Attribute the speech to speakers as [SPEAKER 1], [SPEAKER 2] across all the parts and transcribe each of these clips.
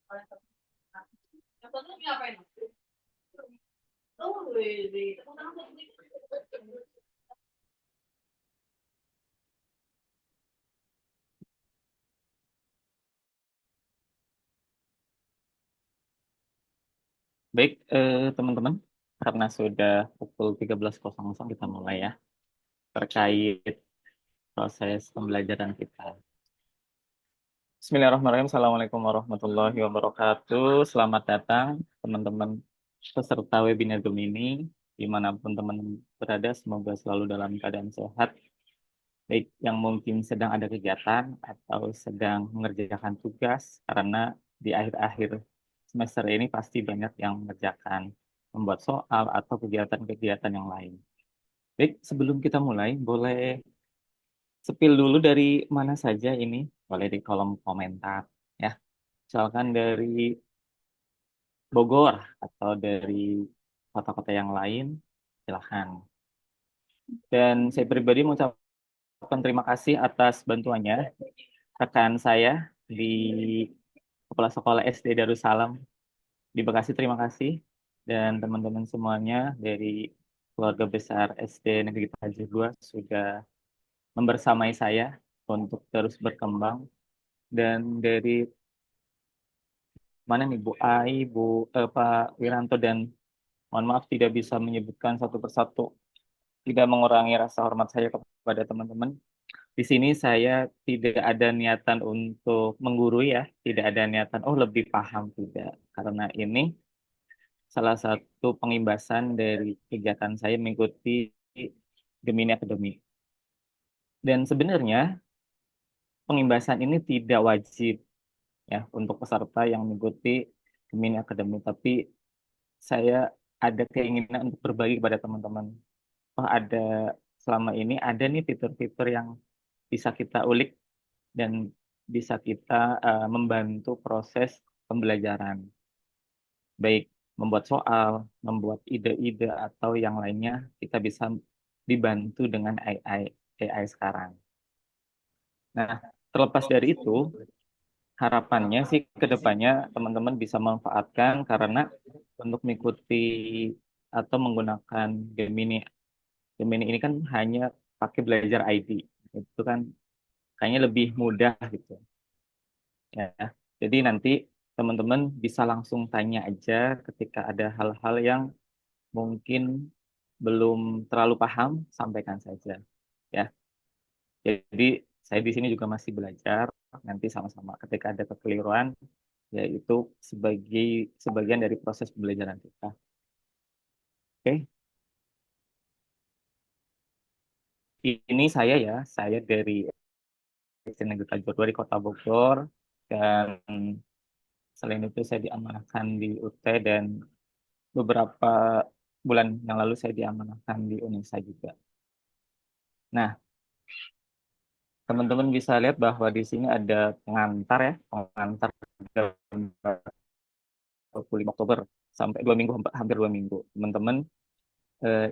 [SPEAKER 1] Baik, teman-teman, karena sudah pukul 13.00 kita mulai ya, terkait proses pembelajaran kita. Bismillahirrahmanirrahim. Assalamualaikum warahmatullahi wabarakatuh. Selamat datang teman-teman peserta webinar Gemini, dimanapun teman berada, semoga selalu dalam keadaan sehat, baik yang mungkin sedang ada kegiatan atau sedang mengerjakan tugas, karena di akhir-akhir semester ini pasti banyak yang mengerjakan, membuat soal atau kegiatan-kegiatan yang lain. Baik, sebelum kita mulai, boleh spill dulu dari mana saja ini, boleh di kolom komentar ya. Misalkan dari Bogor atau dari kota-kota yang lain, silahkan. Dan saya pribadi mengucapkan terima kasih atas bantuannya rekan saya di Kepala Sekolah SD Darussalam di Bekasi. Terima kasih, dan teman-teman semuanya dari keluarga besar SD Negeri Tajur 2 sudah membersamai saya untuk terus berkembang. Dan dari mana nih Bu Ai, Pak Wiranto, dan mohon maaf tidak bisa menyebutkan satu persatu, tidak mengurangi rasa hormat saya kepada teman-teman. Di sini saya tidak ada niatan untuk menggurui ya, tidak ada niatan oh lebih paham, tidak. Karena ini salah satu pengimbasan dari kegiatan saya mengikuti Gemini Academy. Dan sebenarnya pengimbasan ini tidak wajib ya untuk peserta yang mengikuti Gemini Academy, tapi saya ada keinginan untuk berbagi kepada teman-teman. Oh, ada, selama ini ada nih fitur-fitur yang bisa kita ulik dan bisa kita membantu proses pembelajaran, baik membuat soal, membuat ide-ide atau yang lainnya, kita bisa dibantu dengan AI sekarang. Nah, terlepas dari itu, harapannya sih ke depannya teman-teman bisa manfaatkan, karena untuk mengikuti atau menggunakan Gemini Gemini ini kan hanya pakai belajar ID. Itu kan kayaknya lebih mudah gitu ya. Jadi nanti teman-teman bisa langsung tanya aja ketika ada hal-hal yang mungkin belum terlalu paham, sampaikan saja ya. Jadi saya di sini juga masih belajar, nanti sama-sama ketika ada kekeliruan, yaitu sebagai sebagian dari proses pembelajaran kita. Oke, ini saya ya, saya dari SD Negeri Tajur 2 di Kota Bogor, dan selain itu saya diamanahkan di UT, dan beberapa bulan yang lalu saya diamanahkan di Unisa juga. Nah, teman-teman bisa lihat bahwa di sini ada pengantar ya, pengantar gambar 25 Oktober sampai 2 minggu, hampir 2 minggu. Teman-teman,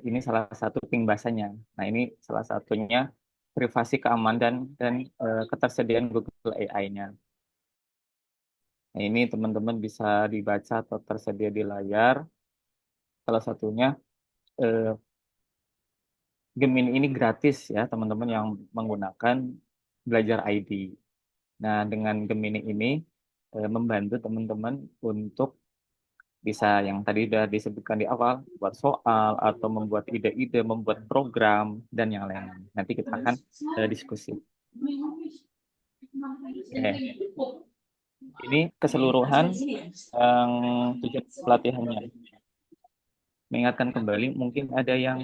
[SPEAKER 1] ini salah satu pengbahasannya. Nah, ini salah satunya privasi, keamanan, dan ketersediaan Google AI-nya. Nah, ini teman-teman bisa dibaca atau tersedia di layar. Salah satunya, eh, Gemini ini gratis ya, teman-teman yang menggunakan belajar ID. Nah, dengan Gemini ini membantu teman-teman untuk bisa yang tadi sudah disebutkan di awal, buat soal atau membuat ide-ide, membuat program, dan yang lain. Nanti kita akan diskusi. Ini keseluruhan yang tujuan pelatihannya. Mengingatkan kembali, mungkin ada yang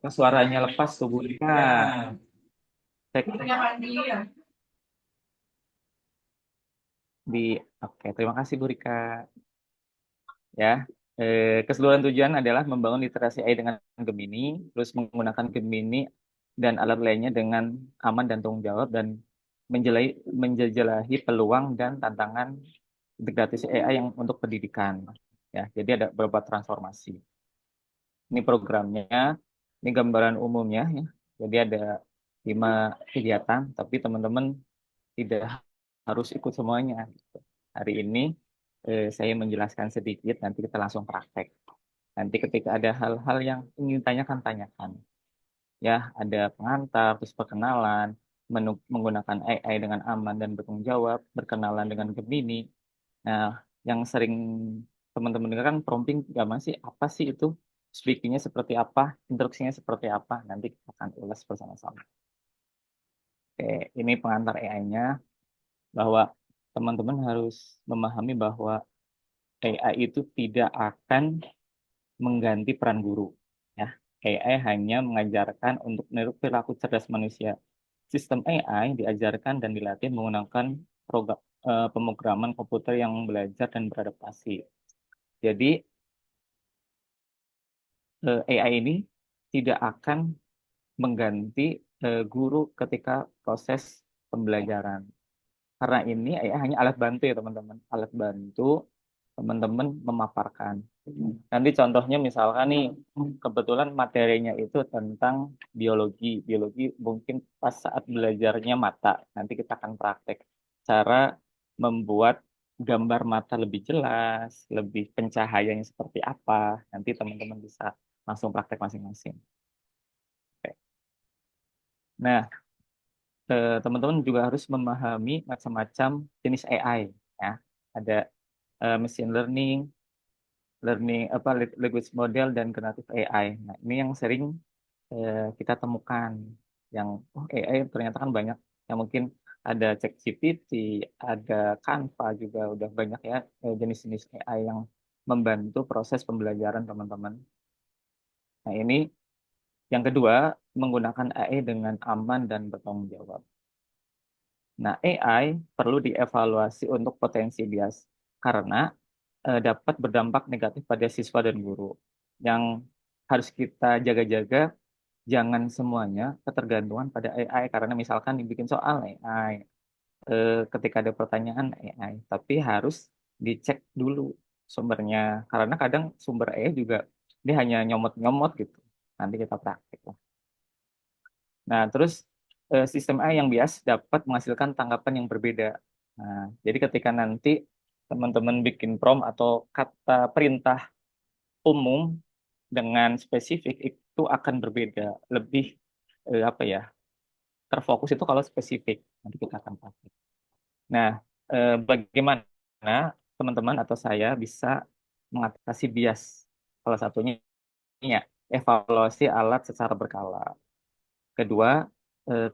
[SPEAKER 1] suaranya lepas tuh Bu Rika. Di Oke, terima kasih Bu Rika. Ya, keseluruhan tujuan adalah membangun literasi AI dengan Gemini, terus menggunakan Gemini dan alat lainnya dengan aman dan tanggung jawab, dan menjelajahi peluang dan tantangan integrasi AI yang untuk pendidikan. Ya, jadi ada beberapa transformasi. Ini programnya, ini gambaran umumnya ya. Jadi ada 5 kegiatan, tapi teman-teman tidak harus ikut semuanya, gitu. Hari ini saya menjelaskan sedikit, nanti kita langsung praktek. Nanti ketika ada hal-hal yang ingin tanyakan, tanyakan. Ya, ada pengantar, terus perkenalan, menggunakan AI dengan aman dan bertanggung jawab, berkenalan dengan Gemini. Nah, yang sering teman-teman dengar kan prompting gampang sih, apa sih itu? Speakingnya seperti apa, instruksinya seperti apa, nanti kita akan ulas bersama-sama. Oke, ini pengantar AI-nya, bahwa teman-teman harus memahami bahwa AI itu tidak akan mengganti peran guru. Ya, AI hanya mengajarkan untuk meniru perilaku cerdas manusia. Sistem AI diajarkan dan dilatih menggunakan pemrograman komputer yang belajar dan beradaptasi. Jadi AI ini tidak akan mengganti guru ketika proses pembelajaran. Karena ini AI hanya alat bantu ya teman-teman, alat bantu teman-teman memaparkan. Nanti contohnya misalkan nih, kebetulan materinya itu tentang biologi. Biologi mungkin pas saat belajarnya mata, nanti kita akan praktek cara membuat gambar mata lebih jelas, lebih pencahayanya seperti apa. Nanti teman-teman bisa langsung praktek masing-masing. Oke. Nah, teman-teman juga harus memahami macam-macam jenis AI. Ya, ada machine learning, language model dan generative AI. Nah, ini yang sering kita temukan, yang AI ternyata kan banyak, yang mungkin ada ChatGPT, ada Canva juga udah banyak ya jenis-jenis AI yang membantu proses pembelajaran teman-teman. Nah, ini yang kedua, menggunakan AI dengan aman dan bertanggung jawab. Nah, AI perlu dievaluasi untuk potensi bias karena dapat berdampak negatif pada siswa dan guru. Yang harus kita jaga-jaga, jangan semuanya ketergantungan pada AI, karena misalkan dibikin soal AI, ketika ada pertanyaan AI, tapi harus dicek dulu sumbernya, karena kadang sumber AI juga dia hanya nyomot-nyomot gitu. Nanti kita praktik lah. Nah, terus sistem AI yang bias dapat menghasilkan tanggapan yang berbeda. Nah, jadi ketika nanti teman-teman bikin prompt atau kata perintah umum dengan spesifik, itu akan berbeda, lebih apa ya, terfokus itu kalau spesifik. Nanti kita akan pakai. Nah, bagaimana teman-teman atau saya bisa mengatasi bias? Salah satunya ya, evaluasi alat secara berkala. Kedua,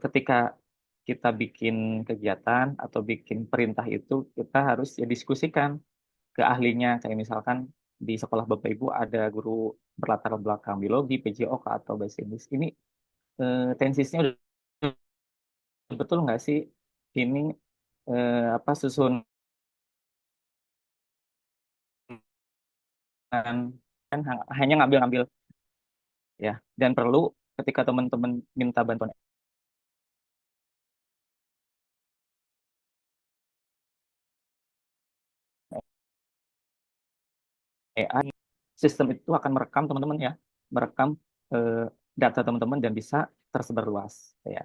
[SPEAKER 1] ketika kita bikin kegiatan atau bikin perintah itu, kita harus ya diskusikan ke ahlinya. Kayak misalkan di sekolah Bapak Ibu ada guru berlatar belakang biologi, PJOK atau bahasa Inggris. Ini tensisnya udah betul nggak sih? Ini apa susunan kan hanya ngambil-ngambil ya. Dan perlu ketika teman-teman minta bantuan AI, sistem itu akan merekam teman-teman ya, merekam eh, data teman-teman dan bisa tersebar luas ya.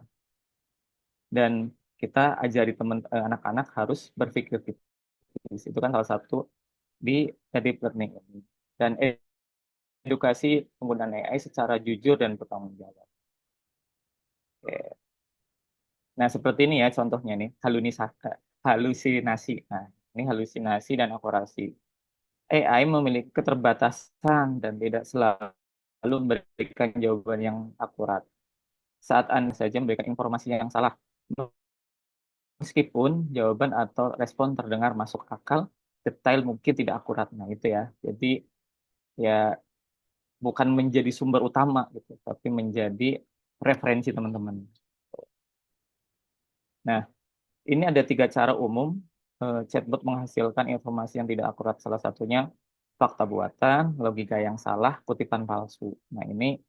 [SPEAKER 1] Dan kita ajari anak-anak harus berpikir kritis. Itu kan salah satu di deep learning ini. Dan edukasi penggunaan AI secara jujur dan bertanggung jawab. Oke. Nah, seperti ini ya contohnya nih, halusinasi. Nah, ini halusinasi dan akurasi. AI memiliki keterbatasan dan tidak selalu memberikan jawaban yang akurat. Saat Anda saja memberikan informasi yang salah, meskipun jawaban atau respon terdengar masuk akal, detail mungkin tidak akurat. Nah, itu ya. Jadi ya bukan menjadi sumber utama gitu, tapi menjadi referensi teman-teman. Nah, ini ada 3 cara umum chatbot menghasilkan informasi yang tidak akurat. Salah satunya fakta buatan, logika yang salah, kutipan palsu. Nah, ini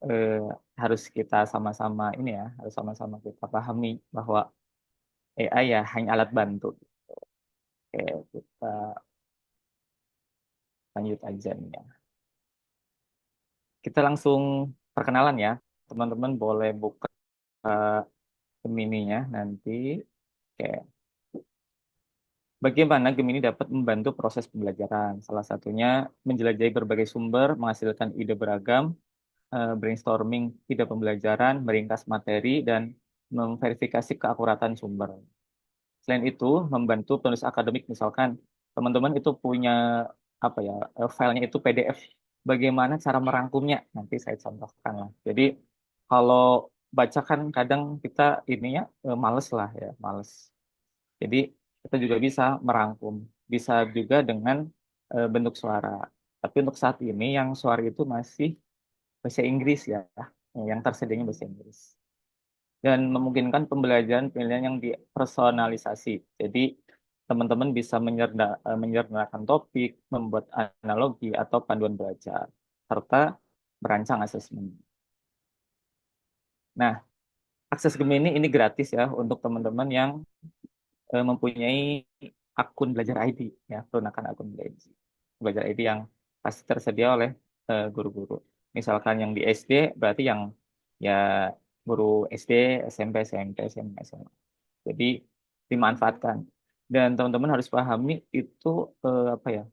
[SPEAKER 1] eh, harus kita sama-sama ini ya, harus sama-sama kita pahami bahwa AI ya hanya alat bantu. Oke, kita lanjut aja nih ya. Kita langsung perkenalan ya. Teman-teman boleh buka Gemininya nanti. Oke. Bagaimana Gemini dapat membantu proses pembelajaran? Salah satunya menjelajahi berbagai sumber, menghasilkan ide beragam, brainstorming ide pembelajaran, meringkas materi, dan memverifikasi keakuratan sumber. Selain itu, membantu penulis akademik, misalkan teman-teman itu punya apa ya, filenya itu PDF. Bagaimana cara merangkumnya? Nanti saya contohkan lah. Jadi kalau baca kan kadang kita ini ya males lah ya, males. Jadi kita juga bisa merangkum, bisa juga dengan bentuk suara. Tapi untuk saat ini yang suara itu masih bahasa Inggris ya, yang tersedianya bahasa Inggris. Dan memungkinkan pembelajaran pilihan yang dipersonalisasi. Jadi teman-teman bisa menyederhanakan topik, membuat analogi atau panduan belajar, serta merancang asesmen. Nah, akses Gemini ini gratis ya untuk teman-teman yang mempunyai akun belajar ID ya, gunakan akun belajar ID yang pasti tersedia oleh guru-guru. Misalkan yang di SD berarti yang ya guru SD, SMP, SMP, SMA, SMA. Jadi dimanfaatkan. Dan teman-teman harus pahami itu apa ya?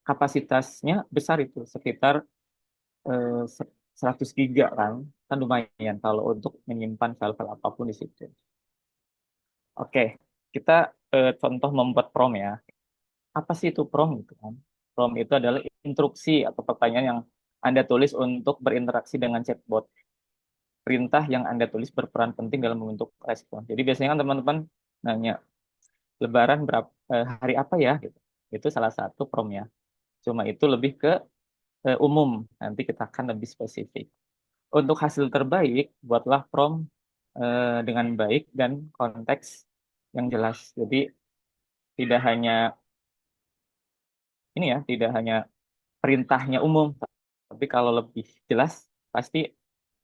[SPEAKER 1] Kapasitasnya besar itu sekitar eh, 100 giga kan. Kan lumayan kalau untuk menyimpan file-file apapun di situ. Oke, kita contoh membuat prompt ya. Apa sih itu prompt gitu kan? Prompt itu adalah instruksi atau pertanyaan yang Anda tulis untuk berinteraksi dengan chatbot. Perintah yang Anda tulis berperan penting dalam membentuk respon. Jadi biasanya kan teman-teman nanya, Lebaran berapa hari apa ya gitu. Itu salah satu promptnya. Cuma itu lebih ke umum. Nanti kita akan lebih spesifik. Untuk hasil terbaik, buatlah prompt dengan baik dan konteks yang jelas. Jadi tidak hanya ini ya, tidak hanya perintahnya umum, tapi kalau lebih jelas pasti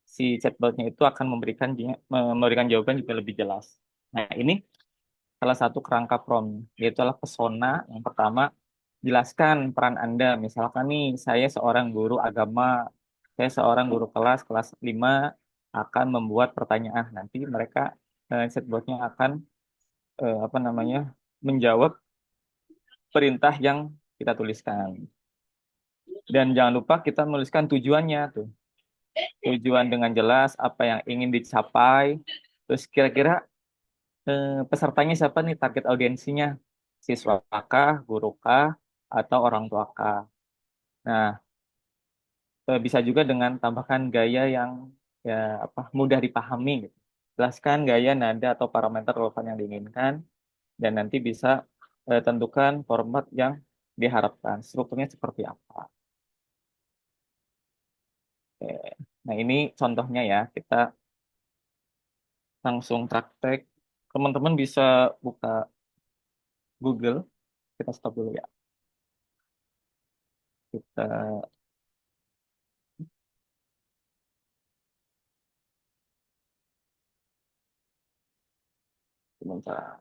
[SPEAKER 1] si chatbotnya itu akan memberikan jawaban juga lebih jelas. Nah, ini salah satu kerangka prompt, yaitu adalah persona. Yang pertama, jelaskan peran Anda. Misalkan nih, saya seorang guru agama, saya seorang guru kelas 5 akan membuat pertanyaan. Nanti mereka, chatbotnya akan, apa namanya, menjawab perintah yang kita tuliskan. Dan jangan lupa kita menuliskan tujuannya tuh. Tujuan dengan jelas, apa yang ingin dicapai. Terus kira-kira pesertanya siapa nih, target audiensinya? Siswa kah, guru kah, atau orang tua kah? Nah, bisa juga dengan tambahkan gaya yang ya apa mudah dipahami gitu. Jelaskan gaya, nada atau parameter relevan yang diinginkan dan nanti bisa tentukan format yang diharapkan. Strukturnya seperti apa? Oke. Nah, ini contohnya ya. Kita langsung praktek. Teman-teman bisa buka Google. Kita stop dulu ya. Kita sebentar.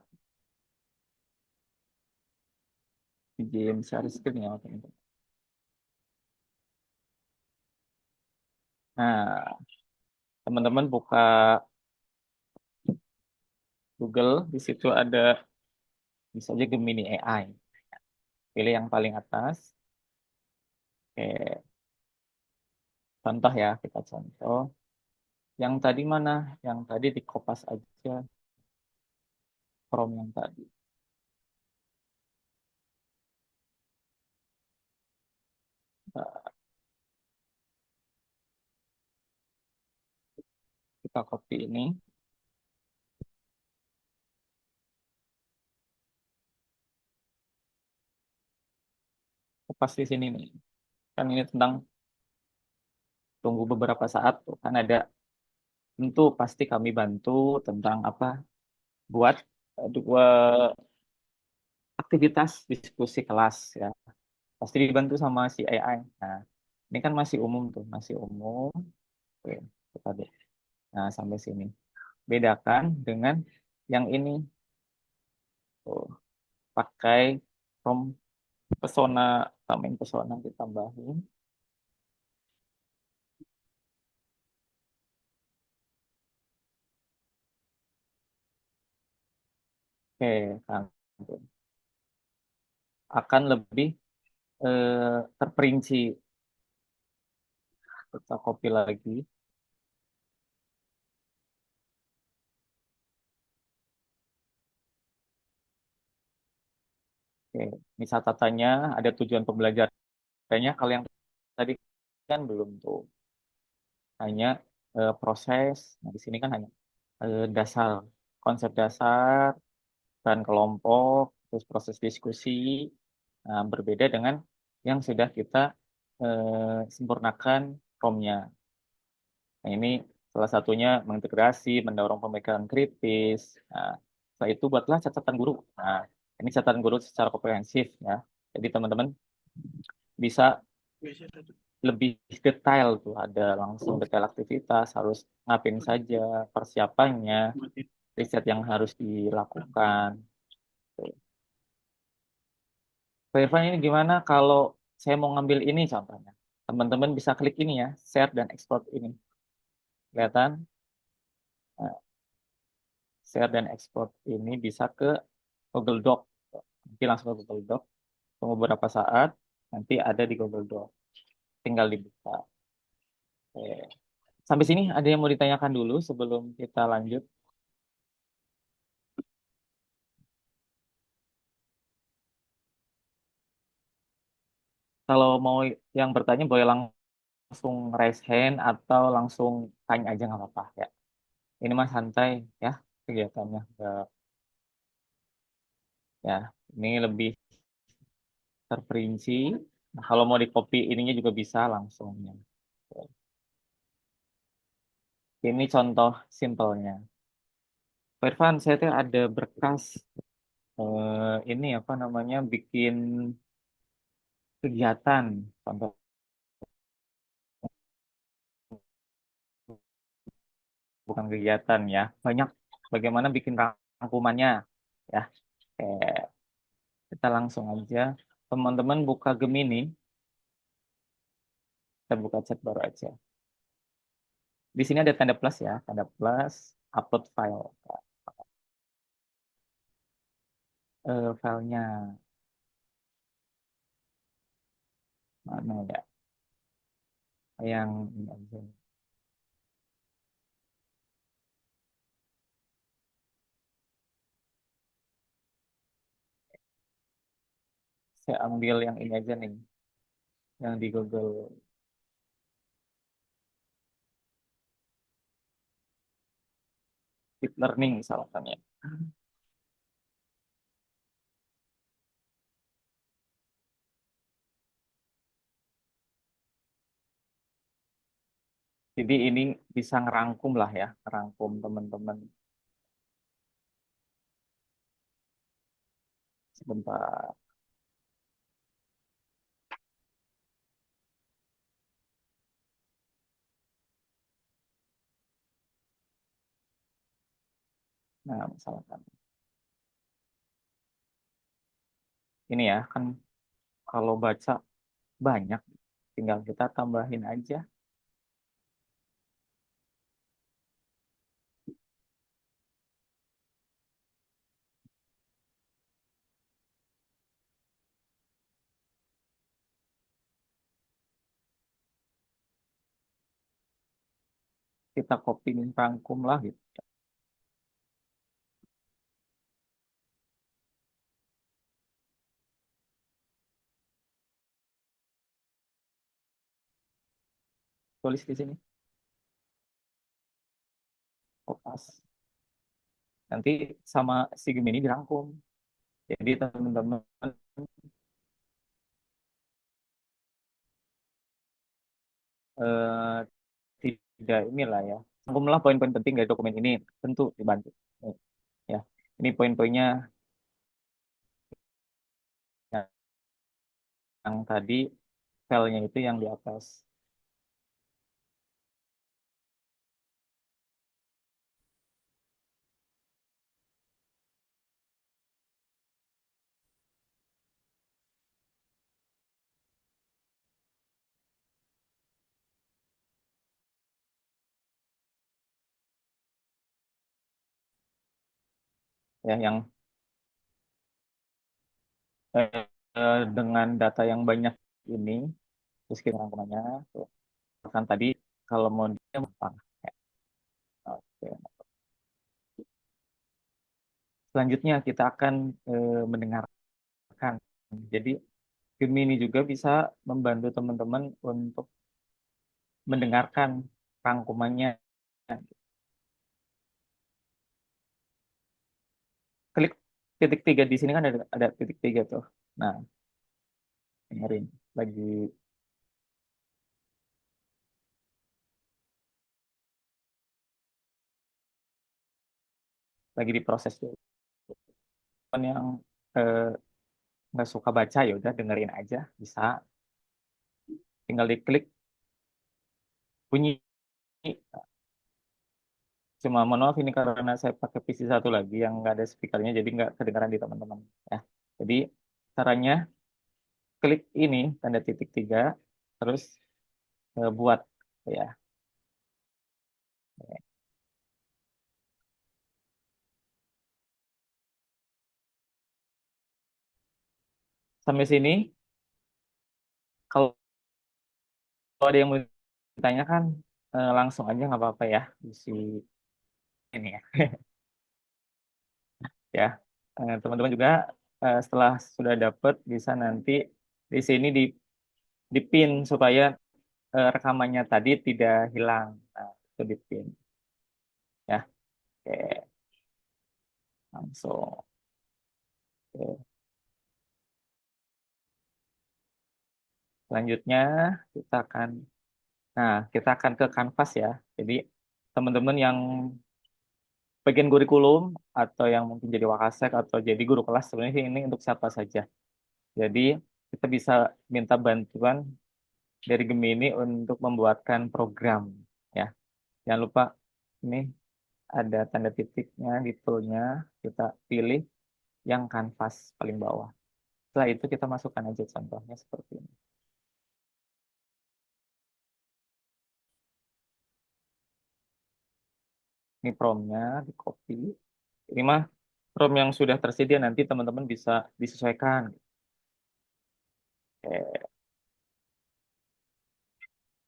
[SPEAKER 1] Izin share screen ya, teman-teman. Nah, teman-teman buka Google, di situ ada bisa aja Gemini AI. Pilih yang paling atas. Oke, contoh ya, kita contoh. Yang tadi mana? Yang tadi di Kopas aja, Chrome yang tadi. Nah, kita copy ini, Kopas di sini nih. Kan ini tentang tunggu beberapa saat tuh. Kan ada tentu pasti kami bantu tentang apa? Buat dua aktivitas diskusi kelas ya. Pasti dibantu sama si AI. Nah, ini kan masih umum tuh, masih umum. Oke, kita deh. Nah, sampai sini. Bedakan dengan yang ini. Tuh, pakai from pesona, tambahin pesona ditambahin. Oke, kan. akan lebih terperinci. Kita copy lagi. Oke, ini catatannya ada tujuan pembelajarannya. Kalau yang tadi kan belum tuh, hanya proses. Nah, di sini kan hanya dasar, konsep dasar, dan kelompok, terus proses diskusi. Nah, berbeda dengan yang sudah kita sempurnakan formnya. Nah, ini salah satunya mengintegrasi, mendorong pemikiran kritis. Nah, setelah itu buatlah catatan guru. Nah, ini catatan guru secara komprehensif ya. Jadi teman-teman bisa lebih detail tuh, ada langsung detail aktivitas, harus ngapain saja, persiapannya, riset yang harus dilakukan. Tuh. Pak Irfan, ini gimana kalau saya mau ngambil ini contohnya? Teman-teman bisa klik ini ya, share dan export ini. Kelihatan? Nah, share dan export ini bisa ke Google Doc. Nanti langsung ke Google Doc. Tunggu beberapa saat, nanti ada di Google Doc. Tinggal dibuka. Oke. Sampai sini ada yang mau ditanyakan dulu sebelum kita lanjut? Kalau mau yang bertanya boleh langsung raise hand atau langsung tanya aja nggak apa-apa ya. Ini mah santai ya kegiatannya. Ya, ini lebih terperinci. Nah, kalau mau di copy ininya juga bisa langsung ya. Ini contoh simpelnya. Pak Irfan, saya tuh ada berkas ini apa namanya bikin kegiatan, contoh bukan kegiatan ya, banyak bagaimana bikin rangkumannya ya. Eh, kita langsung aja, teman-teman buka Gemini, kita buka chat baru aja. Di sini ada tanda plus ya, tanda plus, upload file. Filenya mana ya? Yang ini aja. Saya ambil yang ini aja nih, yang di Google Deep Learning misalkan ya. Jadi ini bisa ngerangkum lah ya, ngerangkum teman-teman. Sebentar. Nah, misalkan ini ya, kan kalau baca banyak, tinggal kita tambahin aja. Kita copy rangkum lah gitu. Tulis di sini, kopas. Nanti sama si Gemini dirangkum. Jadi teman-teman eh, tidak inilah ya. Rangkumlah poin-poin penting dari dokumen ini. Tentu dibantu. Nih, ya, ini poin-poinnya yang tadi filenya itu yang di atas. Ya, yang dengan data yang banyak ini, terus kita rangkumannya, tuh. Kan tadi kalau mau dia gampang. Ya, oke. Selanjutnya kita akan mendengarkan. Jadi Gemini juga bisa membantu teman-teman untuk mendengarkan rangkumannya. Klik titik tiga di sini kan ada titik tiga tuh. Nah, dengerin lagi diproses tuh. Teman yang eh, nggak suka baca ya udah dengerin aja bisa. Tinggal diklik bunyi. Cuma mohon maaf ini karena saya pakai PC satu lagi yang nggak ada speakernya jadi nggak kedengaran di teman-teman ya. Jadi caranya klik ini tanda titik tiga terus buat ya. Sampai sini kalau ada yang mau ditanyakan langsung aja nggak apa-apa ya isi ini ya. Ya. Teman-teman juga setelah sudah dapat bisa nanti di sini di pin supaya rekamannya tadi tidak hilang. Nah, itu di pin ya. Oke, langsung. Oke. Selanjutnya kita akan kita akan ke Canvas ya. Jadi teman-teman yang bagian kurikulum atau yang mungkin jadi wakasek atau jadi guru kelas sebenarnya ini untuk siapa saja. Jadi kita bisa minta bantuan dari Gemini untuk membuatkan program ya. Jangan lupa ini ada tanda titiknya di toolnya, kita pilih yang kanvas paling bawah. Setelah itu kita masukkan aja contohnya seperti ini. Ini promnya di copy. Ini mah prom yang sudah tersedia nanti teman-teman bisa disesuaikan. Oke,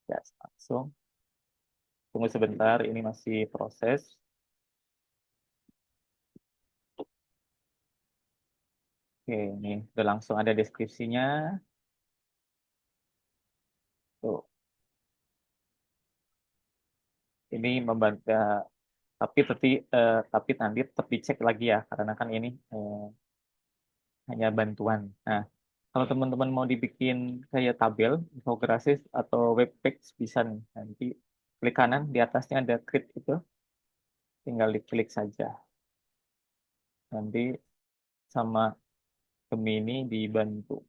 [SPEAKER 1] ya langsung. Tunggu sebentar, ini masih proses. Oke, ini udah langsung ada deskripsinya. Tuh, ini membantu, tapi nanti tetap dicek lagi ya, karena kan ini hanya bantuan. Nah, kalau teman-teman mau dibikin kayak tabel, infografis atau web page bisa nih. Nanti klik kanan di atasnya ada create itu, tinggal diklik saja. Nanti sama Gemini dibantu.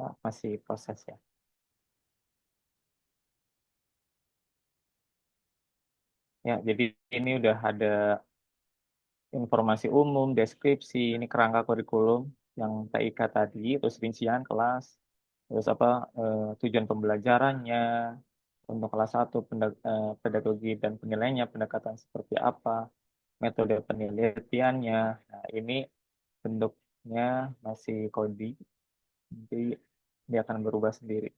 [SPEAKER 1] Nah, masih proses ya. Ya, jadi ini udah ada informasi umum, deskripsi, ini kerangka kurikulum yang TIK tadi, terus rincian kelas, terus apa tujuan pembelajarannya, untuk kelas satu pedagogi dan penilaiannya, pendekatan seperti apa, metode penelitiannya. Nah, ini bentuknya masih kodi, nanti dia akan berubah sendiri.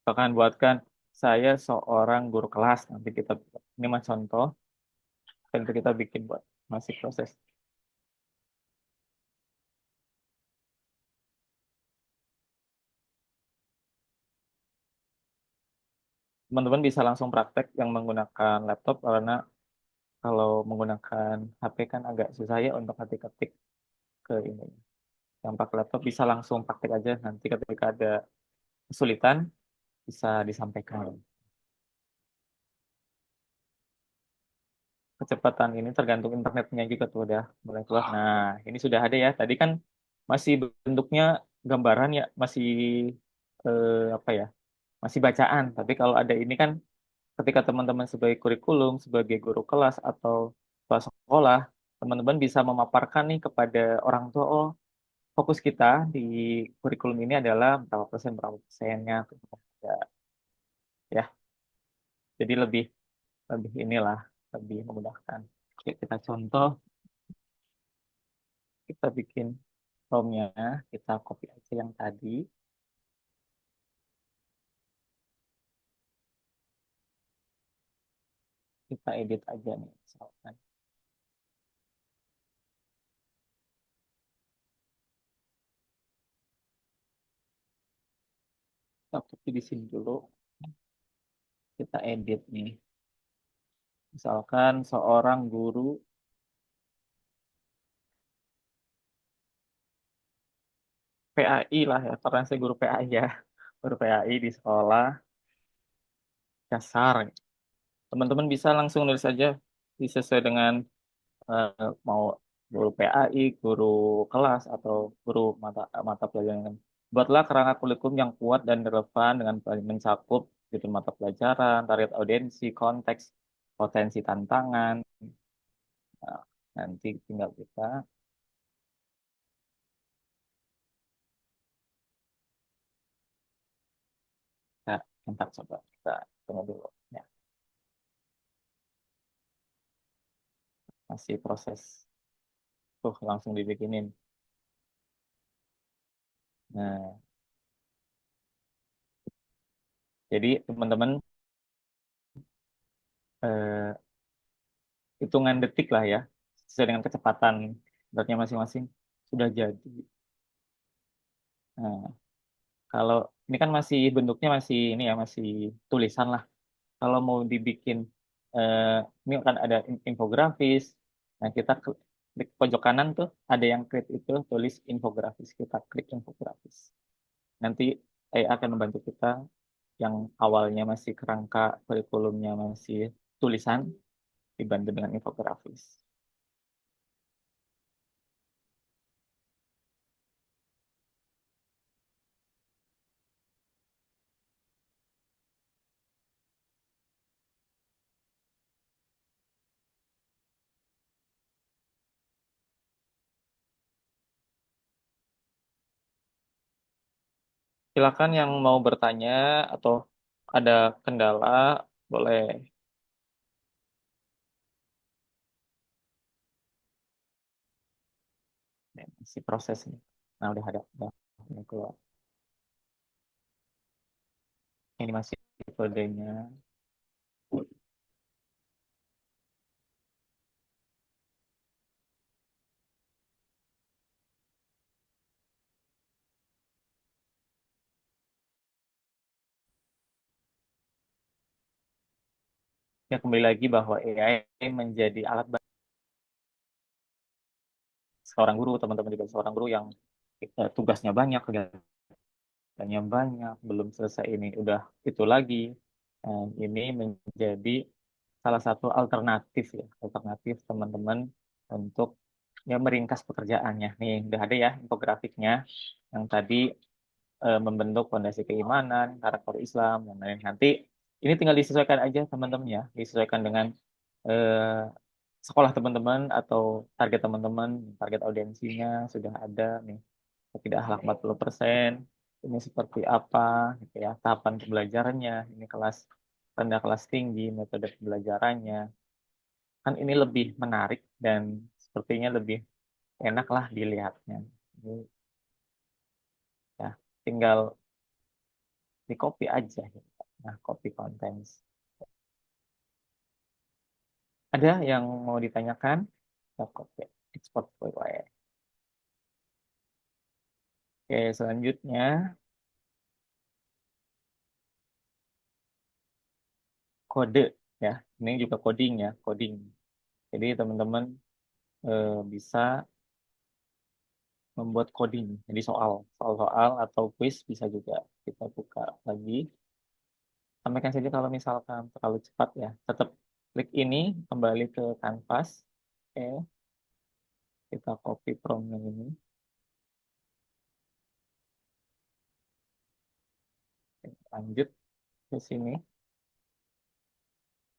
[SPEAKER 1] Bahkan buatkan saya seorang guru kelas, nanti kita ini mas contoh, nanti kita bikin buat masih proses. Teman-teman bisa langsung praktek yang menggunakan laptop karena kalau menggunakan HP kan agak susah ya untuk ketik-ketik ke ini. Yang pakai laptop bisa langsung praktek aja nanti ketika ada kesulitan bisa disampaikan. Kecepatan ini tergantung internetnya juga tuh udah mulai keluar. Nah, ini sudah ada ya. Tadi kan masih bentuknya gambaran ya, masih apa ya? Masih bacaan. Tapi kalau ada ini kan ketika teman-teman sebagai kurikulum, sebagai guru kelas atau kepala sekolah teman-teman bisa memaparkan nih kepada orang tua, oh fokus kita di kurikulum ini adalah berapa persennya, ya, ya. Jadi lebih lebih inilah lebih memudahkan. Oke, kita contoh, kita bikin formnya, kita copy aja yang tadi, kita edit aja nih, misalkan. Kita copy di sini dulu, kita edit nih. Misalkan seorang guru PAI lah ya, karena saya guru PAI ya, guru PAI di sekolah dasar. Teman-teman bisa langsung nulis aja, sesuai dengan mau guru PAI, guru kelas, atau guru mata pelajaran. Buatlah kerangka kurikulum yang kuat dan relevan dengan mencakup gitu mata pelajaran, target audiensi, konteks, potensi tantangan. Nah, nanti tinggal kita, kita entar coba kita tunggu dulu. Ya, masih proses tuh langsung dibikinin. Nah, jadi teman-teman eh, hitungan detik lah ya, sesuai dengan kecepatan beratnya masing-masing sudah jadi. Nah, kalau ini kan masih bentuknya masih ini ya, masih tulisan lah. Kalau mau dibikin eh, ini akan ada infografis. Nah, kita klik pojok kanan tuh ada yang klik itu tulis infografis. Kita klik infografis. Nanti AI akan membantu kita yang awalnya masih kerangka kurikulumnya masih tulisan dibantu dengan infografis. Silakan yang mau bertanya atau ada kendala boleh. Ya, masih proses nih. Nah, udah ini keluar. Ini masih kodenya. Ya, kembali lagi bahwa AI menjadi alat bantu seorang guru, teman-teman juga seorang guru yang tugasnya banyak, kegiatannya banyak, belum selesai ini udah itu lagi. Ini menjadi salah satu alternatif ya, alternatif teman-teman untuk ya meringkas pekerjaannya. Nih, udah ada ya infografiknya yang tadi membentuk fondasi keimanan, karakter Islam, dan lain. Nanti ini tinggal disesuaikan aja teman-teman ya, disesuaikan dengan eh, sekolah teman-teman atau target teman-teman, target audiensinya sudah ada nih. Tidak akhlak 40%, ini seperti apa gitu ya, tahapan pembelajarannya, ini kelas rendah kelas tinggi, metode pembelajarannya. Kan ini lebih menarik dan sepertinya lebih enak lah dilihatnya. Ini ya tinggal di copy aja gitu. Nah, copy contents. Ada yang mau ditanyakan? Kita copy, export file. Oke, selanjutnya kode ya. Ini juga coding ya, coding. Jadi teman-teman bisa membuat coding. Jadi soal-soal atau quiz bisa juga kita buka lagi. Sampaikan saja kalau misalkan terlalu cepat ya. Tetap klik ini, kembali ke kanvas. Oke, kita copy promnya ini. Oke, lanjut ke sini,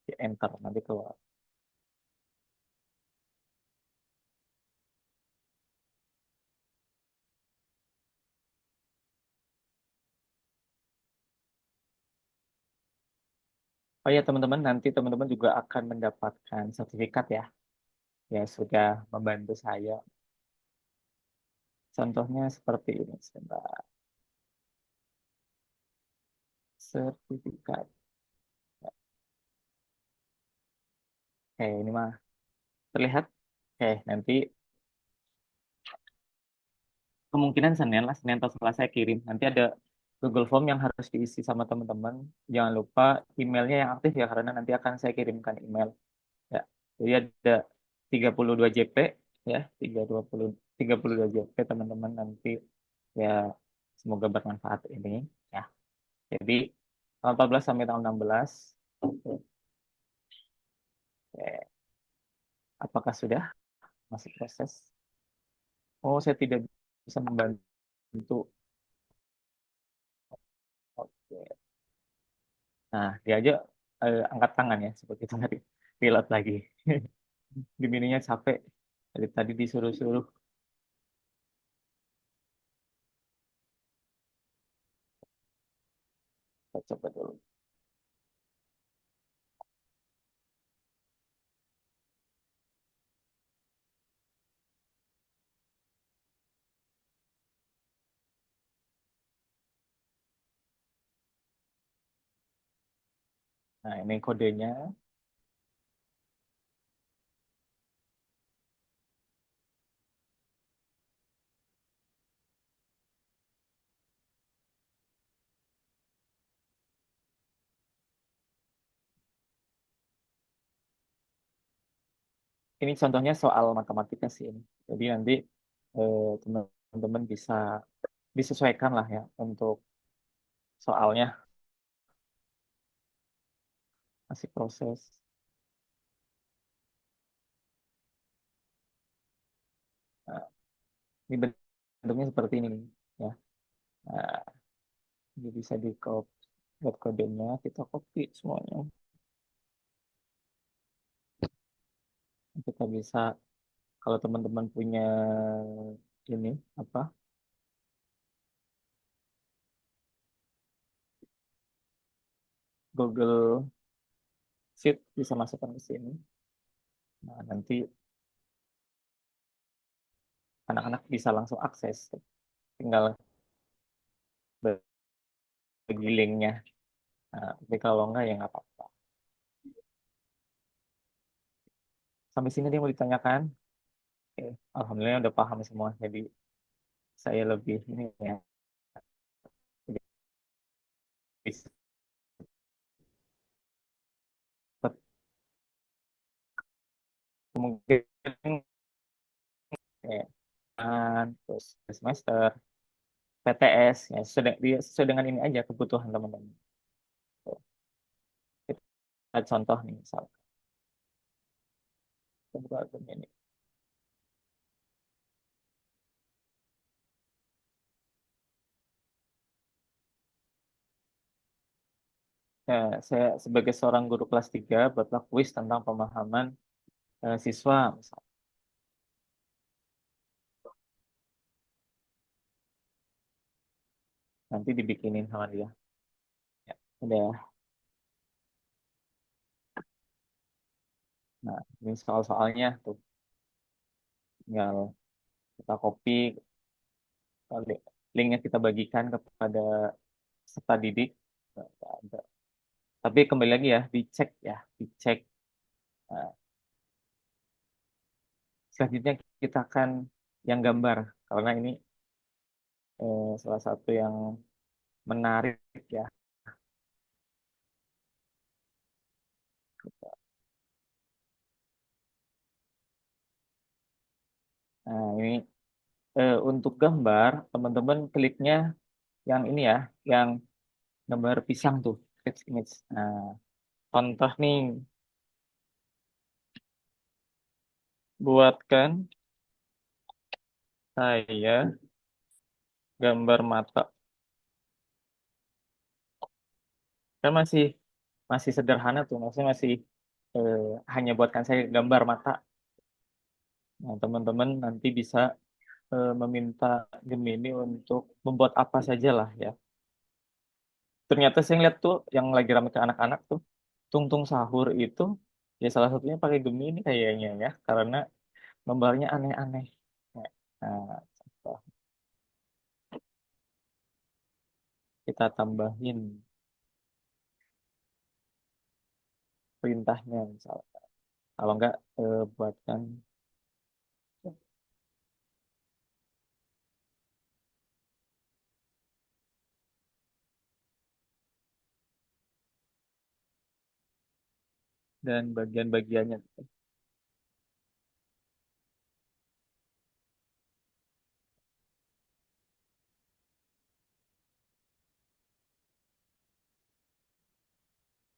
[SPEAKER 1] di enter nanti keluar. Oh ya teman-teman, nanti teman-teman juga akan mendapatkan sertifikat ya, ya sudah membantu saya. Contohnya seperti ini, sebentar. Sertifikat. Oke, ini mah terlihat. Oke, nanti kemungkinan Senin lah, Senin atau Selasa saya kirim. Nanti ada Google Form yang harus diisi sama teman-teman. Jangan lupa emailnya yang aktif ya, karena nanti akan saya kirimkan email. Ya, jadi ada 32 JP ya, 32 JP teman-teman nanti ya semoga bermanfaat ini ya. Jadi tanggal 14 sampai tanggal 16. Oke, oke. Apakah sudah masih proses? Oh, saya tidak bisa membantu. Oke. Nah, dia aja angkat tangan ya seperti itu tadi. Pilot lagi. Dimininya capek. Dari tadi disuruh-suruh. Kita coba dulu. Nah, ini kodenya. Ini contohnya soal matematika sih ini. Jadi nanti teman-teman bisa disesuaikan lah ya untuk soalnya masih proses. Nah, ini bentuknya seperti ini nih, ya. Nah, ini bisa di copy buat kodenya, kita copy semuanya. Kita bisa kalau teman-teman punya ini apa Google Sheet bisa masukkan ke sini. Nah, nanti anak-anak bisa langsung akses, tinggal bagi linknya. Nah, tapi kalau enggak ya nggak apa-apa. Sampai sini dia mau ditanyakan. Oke, alhamdulillah udah paham semua. Jadi saya lebih ini ya, lebih cepat. Mungkin kayak terus semester, PTS ya sesuai dengan ini aja kebutuhan teman-teman. Tuh, kita contoh nih misal, kita buka akun ini. Ya, saya sebagai seorang guru kelas 3 buatlah kuis tentang pemahaman siswa misal. Nanti dibikinin sama dia. Ya, udah. Nah, ini soal-soalnya tuh tinggal kita copy, linknya kita bagikan kepada peserta didik. Nggak ada. Tapi kembali lagi ya, dicek ya, dicek. Nah, selanjutnya kita akan yang gambar, karena ini salah satu yang menarik ya. Nah, ini untuk gambar, teman-teman kliknya yang ini ya, yang gambar pisang tuh, sketch image. Nah, contoh nih, buatkan saya gambar mata. Kan masih masih sederhana tuh, maksudnya masih eh, hanya buatkan saya gambar mata. Nah, teman-teman nanti bisa meminta Gemini untuk membuat apa saja lah ya. Ternyata saya ngeliat tuh yang lagi ramai ke anak-anak tuh, Tungtung sahur itu ya salah satunya pakai Gemini kayaknya ya, karena gambarnya aneh-aneh. Nah, contoh, kita tambahin perintahnya misalnya. Kalau enggak buatkan dan bagian-bagiannya.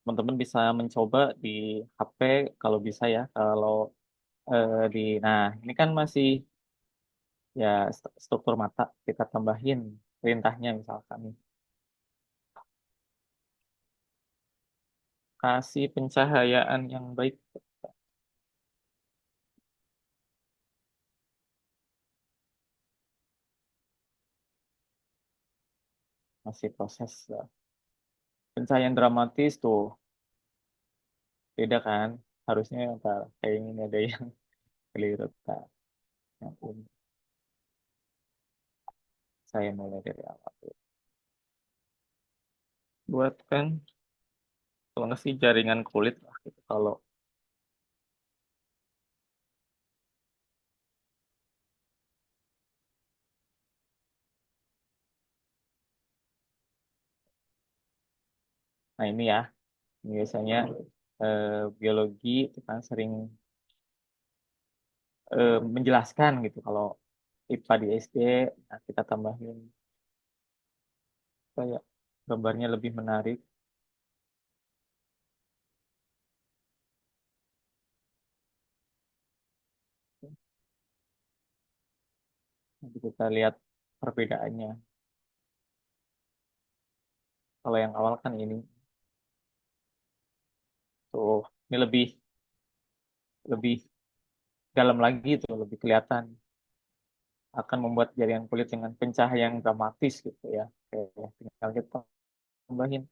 [SPEAKER 1] Teman-teman bisa mencoba di HP kalau bisa ya. Kalau nah ini kan masih ya struktur mata, kita tambahin perintahnya misalkan nih. Kasih pencahayaan yang baik, masih proses ya. Pencahayaan dramatis tuh beda kan, harusnya ntar kayak ini ada yang keliru kan. Yang ini saya mulai dari awal tuh. Buatkan kalau nggak sih jaringan kulit lah gitu. Kalau nah ini ya, ini biasanya eh, biologi itu kan sering menjelaskan gitu. Kalau IPA di SD, nah kita tambahin kayak gambarnya lebih menarik. Nanti kita lihat perbedaannya. Kalau yang awal kan ini tuh, ini lebih lebih dalam lagi tuh, lebih kelihatan, akan membuat jaringan kulit dengan pencahayaan yang dramatis gitu ya. Oke, tinggal kita tambahin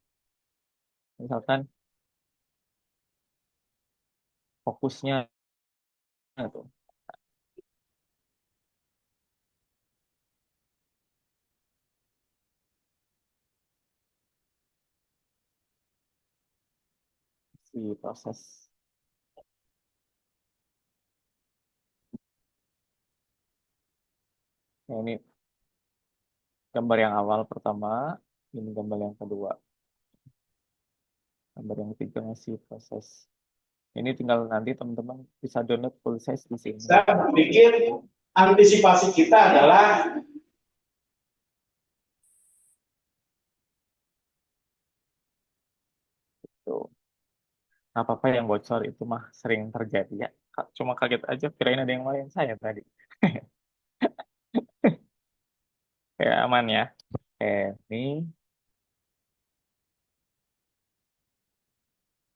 [SPEAKER 1] misalkan fokusnya tuh si proses. Nah, ini gambar yang awal pertama, ini gambar yang kedua, gambar yang ketiga masih proses. Ini tinggal nanti teman-teman bisa download full size di sini.
[SPEAKER 2] Saya berpikir antisipasi kita adalah
[SPEAKER 1] Tuh. Nah, apa-apa yang bocor itu mah sering terjadi ya. Cuma kaget aja, kirain ada yang lain saya tadi. Kayak aman ya. Oke, ini,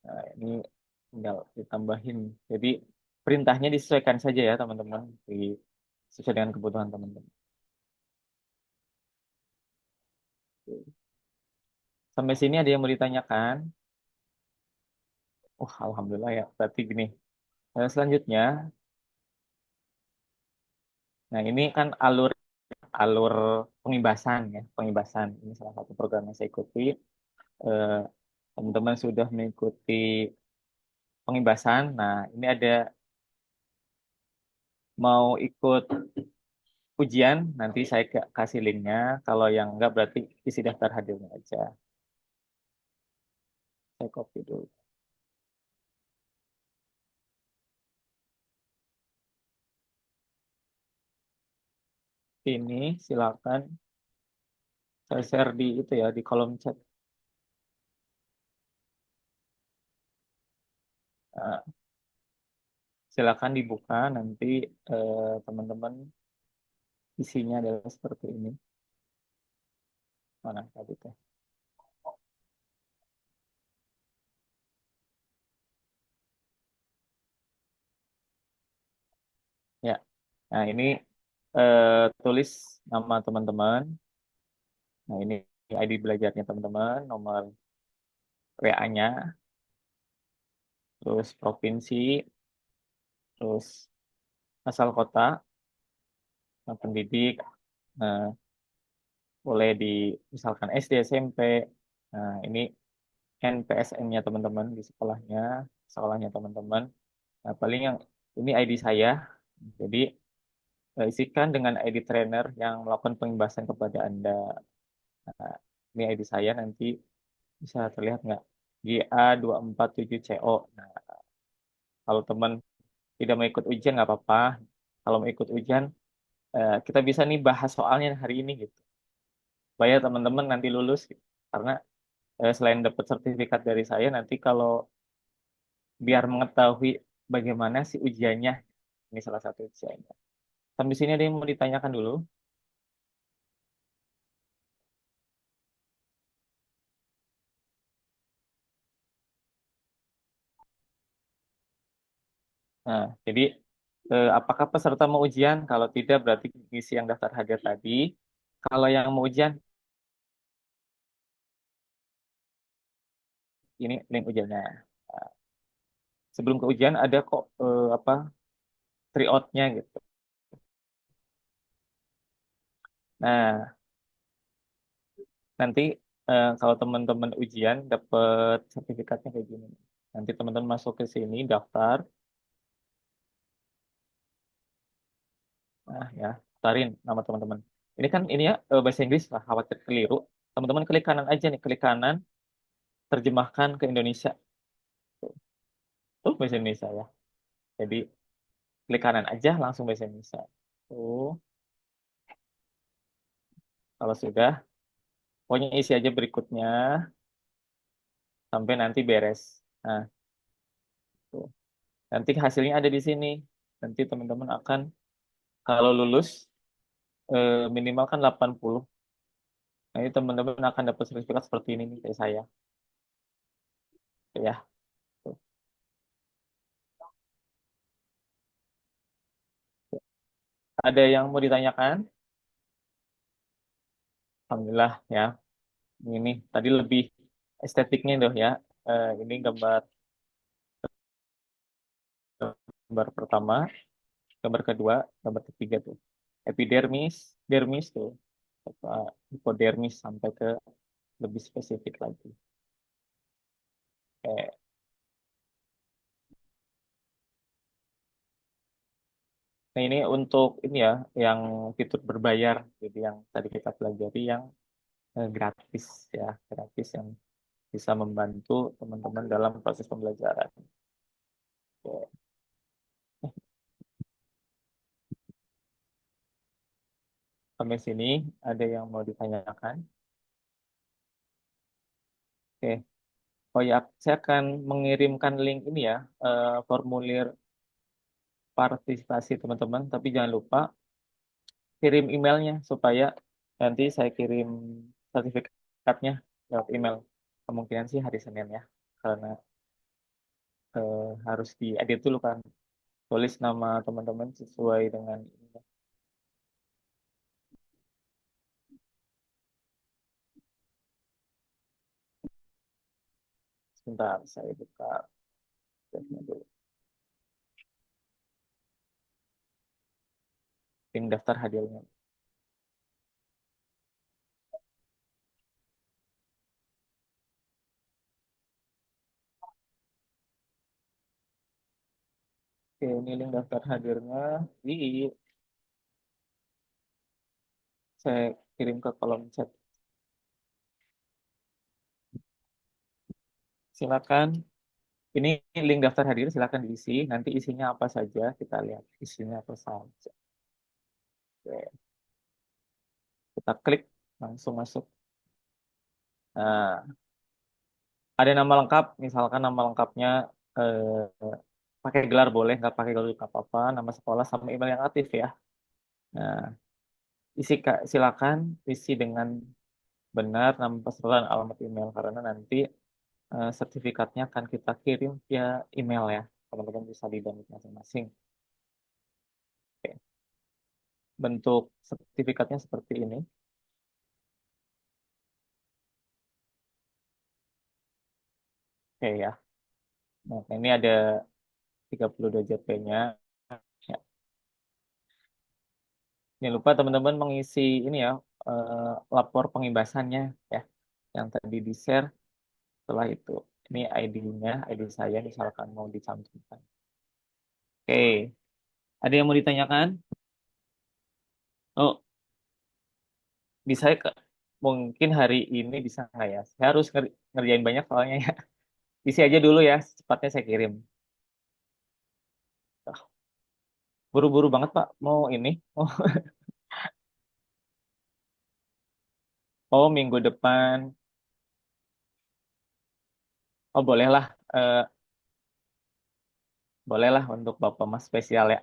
[SPEAKER 1] nah, ini tinggal ditambahin. Jadi perintahnya disesuaikan saja ya teman-teman, sesuai dengan kebutuhan teman-teman. Sampai sini ada yang mau ditanyakan? Oh, alhamdulillah ya. Berarti gini. Selanjutnya, nah ini kan alur alur pengibasan ya, pengibasan. Ini salah satu program yang saya ikuti. Eh, Teman-teman sudah mengikuti pengibasan. Nah, ini ada mau ikut ujian, nanti saya kasih linknya. Kalau yang enggak berarti isi daftar hadirnya aja. Saya copy dulu. Ini silakan saya share di itu ya, di kolom chat. Nah, silakan dibuka nanti teman-teman, isinya adalah seperti ini. Mana tadi teh? Ya. Nah, ini tulis nama teman-teman. Nah, ini ID belajarnya teman-teman, nomor WA-nya. terus provinsi, terus asal kota, pendidik, nah, boleh di misalkan SD, SMP. Nah, ini NPSN-nya teman-teman di sekolahnya, sekolahnya teman-teman. Nah, paling yang ini ID saya. Jadi isikan dengan ID trainer yang melakukan pengibasan kepada Anda. Nah, ini ID saya nanti bisa terlihat nggak? GA247CO. Nah, kalau teman tidak mau ikut ujian nggak apa-apa. Kalau mau ikut ujian, kita bisa nih bahas soalnya hari ini gitu. Supaya teman-teman nanti lulus gitu. Karena selain dapat sertifikat dari saya, nanti kalau biar mengetahui bagaimana sih ujiannya, ini salah satu ujiannya. Sampai sini ada yang mau ditanyakan dulu. Nah, jadi apakah peserta mau ujian? Kalau tidak, berarti isi yang daftar hadiah tadi. Kalau yang mau ujian, ini link ujiannya. Nah, sebelum ke ujian ada kok apa tryout-nya gitu. Nah, nanti kalau teman-teman ujian dapat sertifikatnya kayak gini. Nanti teman-teman masuk ke sini daftar. Nah, ya, daftarin nama teman-teman. Ini kan ini ya bahasa Inggris lah, khawatir keliru. Teman-teman klik kanan aja nih, klik kanan, terjemahkan ke Indonesia. Tuh bahasa Indonesia ya. Jadi klik kanan aja langsung bahasa Indonesia. Tuh, kalau sudah, pokoknya isi aja berikutnya sampai nanti beres. Nah, tuh. Nanti hasilnya ada di sini. Nanti teman-teman akan kalau lulus minimal kan 80. Nanti teman-teman akan dapat sertifikat seperti ini nih kayak saya. Ya, tuh. Ada yang mau ditanyakan? Alhamdulillah ya. Ini tadi lebih estetiknya tuh ya. Ini gambar gambar pertama, gambar kedua, gambar ketiga tuh. Epidermis, dermis tuh, apa, hipodermis sampai ke lebih spesifik lagi. Eh, Nah ini untuk ini ya, yang fitur berbayar, jadi yang tadi kita pelajari yang gratis ya, gratis yang bisa membantu teman-teman dalam proses pembelajaran. Oke. Sampai sini ada yang mau ditanyakan? Oke. Oh ya, saya akan mengirimkan link ini ya, formulir partisipasi teman-teman, tapi jangan lupa kirim emailnya supaya nanti saya kirim sertifikatnya lewat email. Kemungkinan sih hari Senin ya, karena harus diedit dulu kan, tulis nama teman-teman sesuai dengan ini. Sebentar, saya buka webnya dulu. Link daftar hadiahnya. Oke, ini link daftar hadirnya. Di saya kirim ke kolom chat. Silakan. Ini link daftar hadir, silakan diisi. Nanti isinya apa saja, kita lihat isinya apa saja. Oke, kita klik langsung masuk. Nah, ada nama lengkap, misalkan nama lengkapnya pakai gelar boleh, nggak pakai gelar juga nggak apa-apa. Nama sekolah sama email yang aktif ya. Nah, silakan isi dengan benar nama peserta dan alamat email karena nanti sertifikatnya akan kita kirim via email ya. Teman-teman bisa di-download masing-masing. Oke. Bentuk sertifikatnya seperti ini. Oke ya. Nah, ini ada 32 JP-nya. Ya. Jangan lupa teman-teman mengisi ini ya, lapor pengimbasannya ya, yang tadi di-share. Setelah itu, ini ID-nya, ID saya misalkan mau dicantumkan. Oke, ada yang mau ditanyakan? Oh, bisa ke, mungkin hari ini bisa nggak ya? Saya harus ngerjain banyak soalnya ya. Isi aja dulu ya, cepatnya saya kirim. Ah, buru-buru banget Pak, mau ini. Oh, oh minggu depan. Oh bolehlah, eh, bolehlah untuk Bapak Mas spesial ya.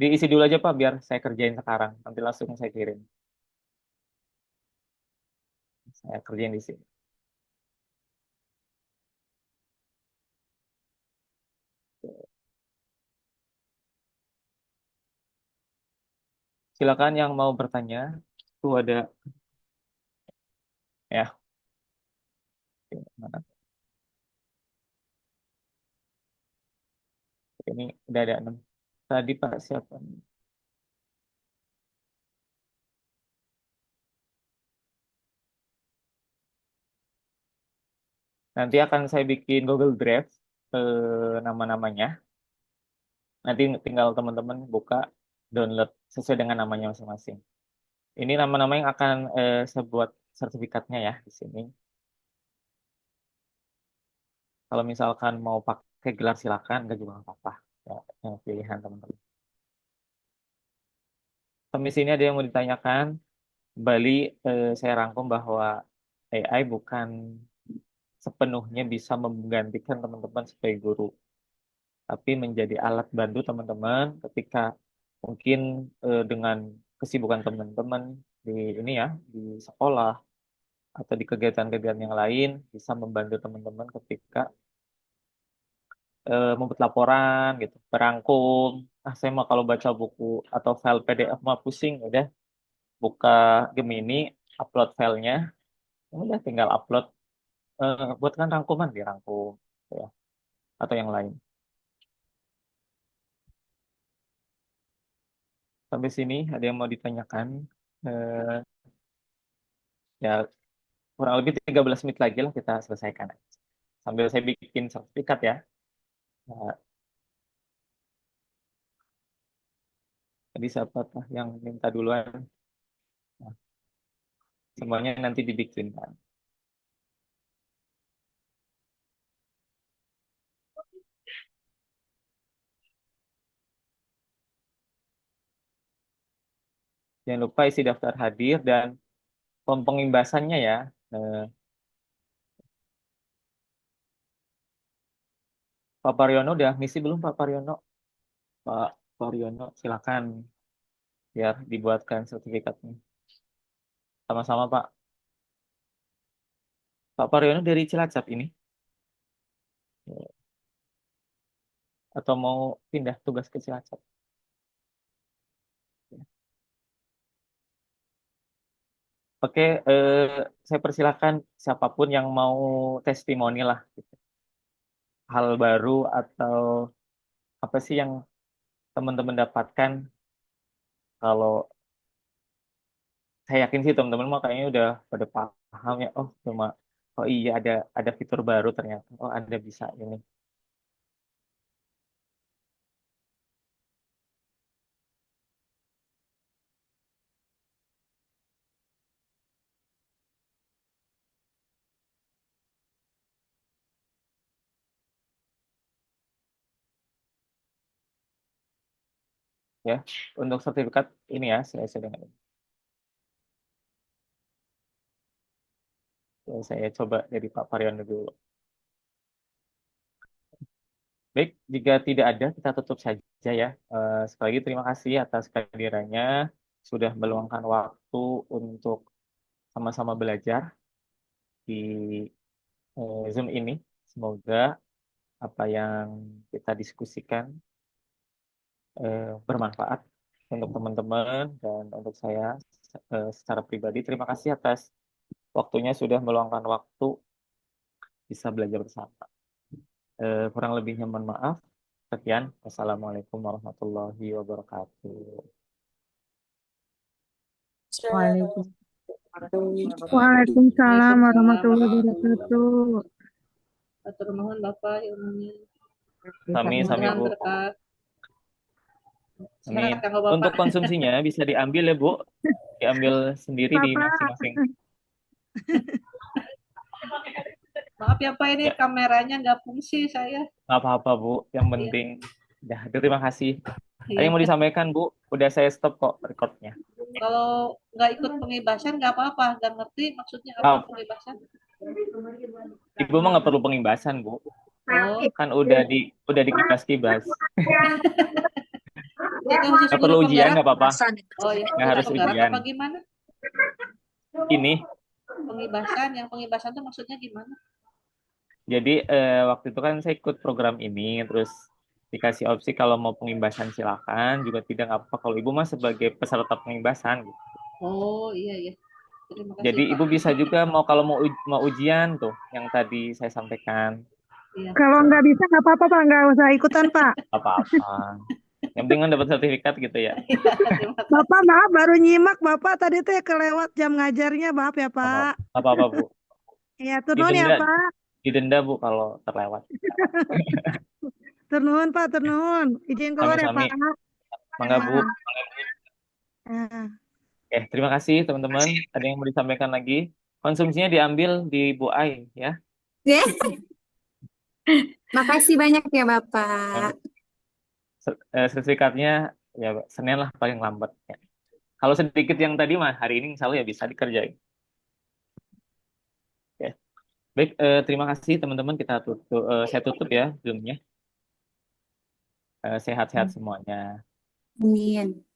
[SPEAKER 1] Diisi dulu aja Pak, biar saya kerjain sekarang. Nanti langsung saya kirim. Saya kerjain di sini. Silakan yang mau bertanya. Itu ada ya. Mana? Ini udah ada 6. Tadi Pak siapa? Nanti akan saya bikin Google Drive nama-namanya. Nanti tinggal teman-teman buka, download sesuai dengan namanya masing-masing. Ini nama-nama yang akan saya buat sertifikatnya ya di sini. Kalau misalkan mau pakai gelar silakan, nggak juga nggak apa-apa. Ya, yang pilihan teman-teman. Sampai sini ada yang mau ditanyakan. Kembali saya rangkum bahwa AI bukan sepenuhnya bisa menggantikan teman-teman sebagai guru, tapi menjadi alat bantu teman-teman ketika mungkin dengan kesibukan teman-teman di ini ya, di sekolah atau di kegiatan-kegiatan yang lain bisa membantu teman-teman ketika membuat laporan gitu, berangkum. Ah, saya mah kalau baca buku atau file PDF mah pusing, udah buka Gemini, upload filenya, udah tinggal upload, buatkan rangkuman dirangkum, ya, atau yang lain. Sampai sini ada yang mau ditanyakan? Eh, ya kurang lebih 13 menit lagi lah kita selesaikan. Sambil saya bikin sertifikat ya. Nah, tadi siapa tuh yang minta duluan? Nah, semuanya nanti dibikinkan. Jangan lupa isi daftar hadir dan form pengimbasannya ya. Eh, Pak Pariono udah misi belum Pak Pariono? Pak Pariono silakan biar dibuatkan sertifikatnya. Sama-sama Pak. Pak Pariono dari Cilacap ini atau mau pindah tugas ke Cilacap? Oke, saya persilakan siapapun yang mau testimoni lah, gitu. Hal baru atau apa sih yang teman-teman dapatkan. Kalau saya yakin sih teman-teman mah kayaknya udah pada paham ya. Oh cuma, oh iya ada fitur baru ternyata. Oh ada bisa ini ya. Untuk sertifikat ini ya saya dengan ini. Ya, saya coba dari Pak Pariono dulu. Baik, jika tidak ada kita tutup saja ya. Sekali lagi terima kasih atas kehadirannya, sudah meluangkan waktu untuk sama-sama belajar di Zoom ini. Semoga apa yang kita diskusikan bermanfaat untuk teman-teman dan untuk saya secara pribadi. Terima kasih atas waktunya sudah meluangkan waktu bisa belajar bersama. Kurang lebihnya mohon maaf. Sekian. Wassalamualaikum warahmatullahi wabarakatuh.
[SPEAKER 3] Waalaikumsalam.
[SPEAKER 4] Waalaikumsalam
[SPEAKER 3] warahmatullahi
[SPEAKER 4] wabarakatuh.
[SPEAKER 3] Atur nuhun Bapak ilmunya.
[SPEAKER 1] Sami
[SPEAKER 3] Mudah-mudahan
[SPEAKER 1] Bu.
[SPEAKER 3] berkah.
[SPEAKER 1] Amin.
[SPEAKER 3] Sehat kanggo Bapak.
[SPEAKER 1] Untuk konsumsinya bisa diambil ya Bu. Diambil sendiri di
[SPEAKER 4] Bapak.
[SPEAKER 1] masing-masing.
[SPEAKER 3] Maaf ya Pak, ini
[SPEAKER 1] Ya.
[SPEAKER 3] kameranya nggak fungsi saya.
[SPEAKER 1] Nggak apa-apa Bu. Yang penting. Ya, terima kasih. Ada yang mau
[SPEAKER 3] Iya.
[SPEAKER 1] disampaikan Bu? Udah saya stop kok recordnya.
[SPEAKER 3] Kalau nggak ikut pengibasan nggak apa-apa. Nggak ngerti maksudnya apa
[SPEAKER 1] Oh.
[SPEAKER 3] pengibasan.
[SPEAKER 1] Ibu mah nggak perlu pengimbasan Bu.
[SPEAKER 3] Oh,
[SPEAKER 1] Kan udah dikibas-kibas.
[SPEAKER 3] itu khusus
[SPEAKER 1] Nggak
[SPEAKER 3] guru
[SPEAKER 1] perlu ujian
[SPEAKER 3] penggerak.
[SPEAKER 1] nggak apa-apa.
[SPEAKER 3] Oh ya,
[SPEAKER 1] Nggak harus
[SPEAKER 3] penggerak
[SPEAKER 1] ujian.
[SPEAKER 3] apa gimana?
[SPEAKER 1] Ini.
[SPEAKER 3] Pengibasan, yang pengibasan itu maksudnya gimana?
[SPEAKER 1] Jadi waktu itu kan saya ikut program ini, terus dikasih opsi kalau mau pengimbasan silakan, juga tidak nggak apa-apa kalau ibu mah sebagai peserta pengimbasan. Gitu.
[SPEAKER 3] Oh iya iya. Terima kasih
[SPEAKER 1] Jadi
[SPEAKER 3] Pak.
[SPEAKER 1] ibu bisa juga kalau mau ujian tuh, yang tadi saya sampaikan,
[SPEAKER 3] Iya.
[SPEAKER 4] Kalau nggak bisa nggak apa-apa Pak, nggak usah ikutan Pak.
[SPEAKER 1] apa-apa. Yang penting kan dapat sertifikat gitu ya.
[SPEAKER 3] Terima kasih.
[SPEAKER 4] Bapak maaf baru nyimak Bapak tadi teh kelewat jam ngajarnya, maaf ya Pak.
[SPEAKER 1] Apa-apa Bu.
[SPEAKER 4] Ya turun ya
[SPEAKER 1] Didenda,
[SPEAKER 4] Pak.
[SPEAKER 1] didenda Bu kalau terlewat.
[SPEAKER 4] Turun Pak, turun. Izin keluar ya
[SPEAKER 1] Sami-sami.
[SPEAKER 4] Pak.
[SPEAKER 1] Mangga Bu.
[SPEAKER 4] Ya.
[SPEAKER 1] Oke, terima kasih teman-teman. Ada yang mau disampaikan lagi? Konsumsinya diambil di Bu Ai ya.
[SPEAKER 5] Makasih banyak ya Bapak.
[SPEAKER 1] Sertifikatnya ya Senin lah paling lambat ya. Kalau sedikit yang tadi mah hari ini insya Allah ya bisa dikerjain. Oke. Baik, terima kasih teman-teman, saya tutup ya Zoom-nya. Sehat-sehat semuanya.
[SPEAKER 5] Amin.